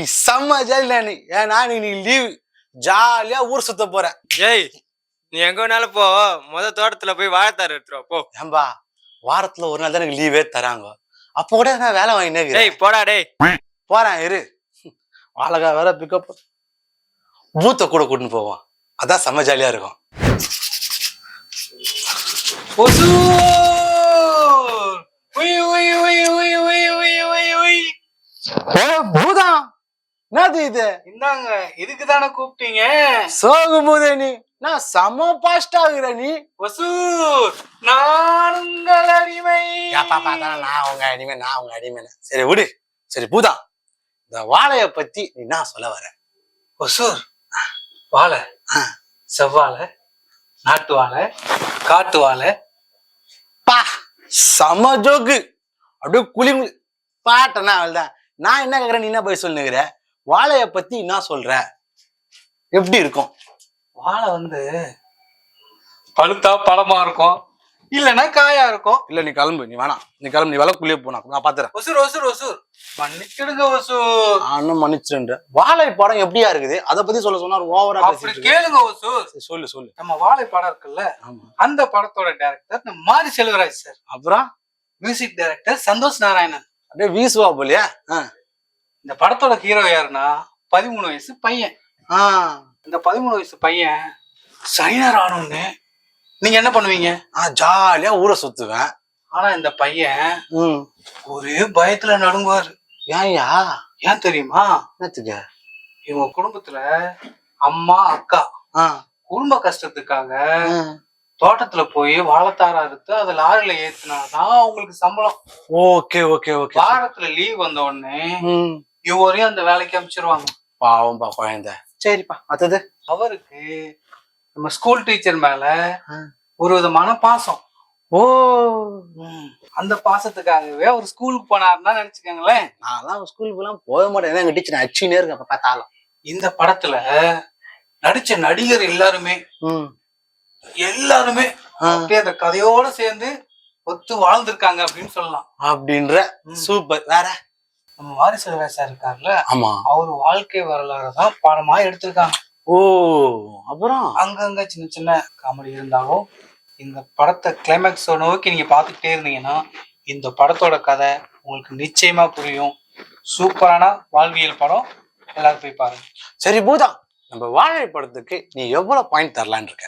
நீ செம்ம ஜாலியா நீ ஏன்னா நீ லீவ் ஜாலியா ஊர் சுத்த போற. ஏய் நீ எங்க வேணாலும் போ, தோட்டத்துல போய் வாழைத்தாரு எடுத்துருவா போ. ஏம்பா வாரத்துல ஒரு நாள் தான் எனக்கு லீவே தராங்க, அப்போ கூட நான் வேலை வாங்கினே. டேய் போடா டேய். போறேன் இரு. வாழகா வேற பிக்கப் பூத்த கூட கூட்டின்னு போவான், அதான் செம்ம ஜாலியா இருக்கும். பூதம் என்னது இது? இந்தாங்க, இதுக்கு தானே கூப்பிட்டீங்க? சோகு பூதே நீ, நான் செம்ம பாஸ்ட் ஆகுற நீ. நான் உங்கள் அடிமை. நான் உங்க அடிமை, நான் உங்க அடிமை. சரி விடு. சரி பூதா, இந்த வாழைய பத்தி நீ என்ன சொல்ல வர? ஒசூர் வாழை, செவ்வாழை, நாட்டு வாழை, காட்டு வாழை. பா செம ஜோக்கு. அப்படியே குளி பாட்டனா அவள்தான். நான் என்ன கேக்குறேன், நீ என்ன போய் சொல்லுங்கிற? வாழைய பத்தி என்ன சொல்ற? எப்படி இருக்கும்? வாழை பழுத்தா பழமா இருக்கும், இல்லன்னா காயா இருக்கும். இல்ல நீ கிளம்பு, நீ வேணாம், நீ கிளம்பு, நீ விளக்குள்ளே போனா நான் பாத்துறேன். ஒசூர் மன்னிச்சிடுங்க ஒசூர். நானும் மன்னிச்சிடுன்ற. வாழை படம் எப்படியா இருக்குது அதை பத்தி சொல்ல ஓவரா கேளுங்க ஒசூர். சொல்லு. நம்ம வாழை படம் இருக்குல்ல, அந்த படத்தோட டைரக்டர் நம்ம மாரி செல்வராஜ் சார். அப்புறம் மியூசிக் டைரக்டர் சந்தோஷ் நாராயணன். அப்படியே வீசுவா போலியா? இந்த படத்தோட ஹீரோ யாருன்னா 13 வயசு பையன். இந்த 13 வயசு பையன் சைனர் ஆனோன்னு நீங்க என்ன பண்ணுவீங்க? ஜாலியா ஊரை சுத்துவேன். ஆனா இந்த பையன் ஒரே பயத்துல நடுங்குவாரு. ஏன்யா? ஏன் தெரியுமா? என்னத்துக்கு? இவங்க குடும்பத்துல அம்மா அக்கா குடும்ப கஷ்டத்துக்காக தோட்டத்துல போய் வாழைத்தார அறுத்து அதை லாரில ஏத்துனாதான் அவங்களுக்கு சம்பளம். ஓகே. வாரத்துல லீவ் வந்த உடனே இவரையும் அந்த வேலைக்கு அமைச்சிருவாங்க. பாவம்பா குழந்தை. சரிப்பா, அடுத்தது. அவருக்கு நம்ம ஸ்கூல் டீச்சர் மேல ஒரு விதமான பாசம். அந்த பாசத்துக்காகவே அவர் ஸ்கூலுக்கு போனாருன்னா நினைச்சுக்கோங்களேன். நான் ஸ்கூலுக்கு எல்லாம் போக மாட்டேன், எங்க டீச்சர் அச்சினே இருக்கு அப்ப பார்த்தாலும். இந்த படத்துல நடிச்ச நடிகர் எல்லாருமே அப்படியே அந்த கதையோட சேர்ந்து ஒத்து வாழ்ந்திருக்காங்க அப்படின்னு சொல்லலாம். அப்படின்ற சூப்பர். வேற நம்ம மாரி செல்வராஜ் சார் இருக்காருல்ல, ஆமா, அவரு வாழ்க்கை வரலாறுதான் பாடமா எடுத்திருக்காங்க. அப்புறம் அங்கங்க சின்ன சின்ன காமெடி இருந்தாலும் இந்த படத்தை கிளைமேக்ஸ் நோக்கி நீங்க பாத்துக்கிட்டே இருந்தீங்கன்னா இந்த படத்தோட கதை உங்களுக்கு நிச்சயமா புரியும். சூப்பரான வாழ்வியல் படம், எல்லாரும் போய் பாருங்க. சரி பூதா, நம்ம வாழை படத்துக்கு நீ எவ்வளவு பாயிண்ட் தரலான் இருக்க?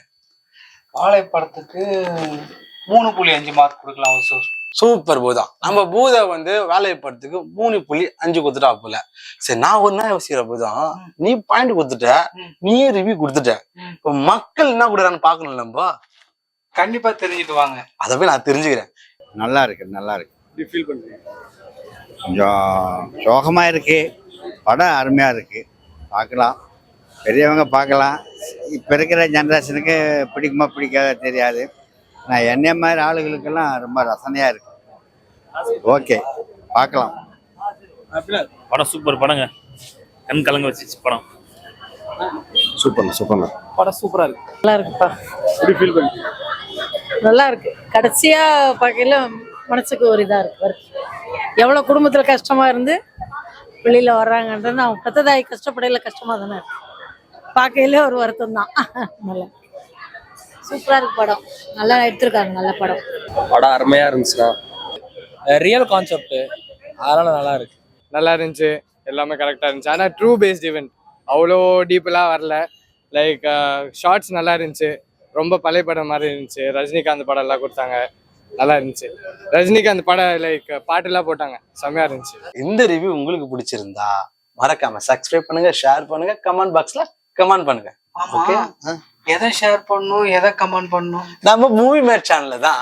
வாழை படத்துக்கு 3.5 மார்க் கொடுக்கலாம் சார். சூப்பர் பூதா. நம்ம பூதா வேலை படத்துக்கு 3.5 கொடுத்துட்டா போல. சரி, நான் ஒரு நாள் யோசிக்கிற பூதா, நீ பாயிண்ட் கொடுத்துட்ட, நீயே ரிவ்யூ கொடுத்துட்ட, இப்ப மக்கள் என்ன கொடுக்குறான்னு பாக்கணும். நம்ம கண்டிப்பா தெரிஞ்சுட்டு வாங்க. அதை போய் நான் தெரிஞ்சுக்கிறேன். நல்லா இருக்கு. கொஞ்சம் சோகமா இருக்கு, படம் அருமையா இருக்கு, பார்க்கலாம், பெரியவங்க பார்க்கலாம். இப்போ இருக்கிற ஜென்ரேஷனுக்கு பிடிக்குமா பிடிக்காத தெரியாது. நான் என்னைய மாதிரி ஆளுகளுக்கெல்லாம் ரொம்ப ரசனையா இருக்கு. ஓகே, பார்க்கலாம். படம் சூப்பர் படங்க, கண் கலங்க வச்சு படம். சூப்பர் படம் சூப்பரா இருக்கு. நல்லா இருக்குப்பா. நல்லா இருக்கு. கடைசியா பார்க்கல மனசுக்கு ஒரு இதா இருக்கு. எவ்வளவு குடும்பத்துல கஷ்டமா இருந்து வெளியில வர்றாங்கன்றது அவங்க பெத்ததாய் கஷ்டப்படையில கஷ்டமா தானே இருக்கு. பார்க்கையில ஒரு வருத்தம் தான். நல்லா சூப்பரா இருக்கு படம், நல்லா எடுத்திருக்காங்க. நல்ல படம் அருமையா இருந்துச்சுன்னா ரியல் கான்செப்ட், அதனால நல்லா இருந்துச்சு. எல்லாமே கரெக்டா இருந்துச்சு. ஆனா ட்ரூ பேஸ்ட் ஈவென்ட், அவ்வளோ டீப்பெல்லாம் வரல. லைக் ஷார்ட்ஸ் நல்லா இருந்துச்சு, ரொம்ப பழைய படம் மாதிரி இருந்துச்சு. ரஜினிகாந்த் படம் எல்லாம் கொடுத்தாங்க, நல்லா இருந்துச்சு. ரஜினிகாந்த் படம் லைக் பாட்டெல்லாம் போட்டாங்க, செம்மையா இருந்துச்சு. இந்த ரிவ்யூ உங்களுக்கு பிடிச்சிருந்தா மறக்காம சப்ஸ்கிரைப் பண்ணுங்க, ஷேர் பண்ணுங்க, கமெண்ட் பாக்ஸ்ல கமெண்ட் பண்ணுங்க. எதை ஷேர் பண்ணணும், எதை கமெண்ட் பண்ணணும், நம்ம மூவி மேட் சேனல்ல தான்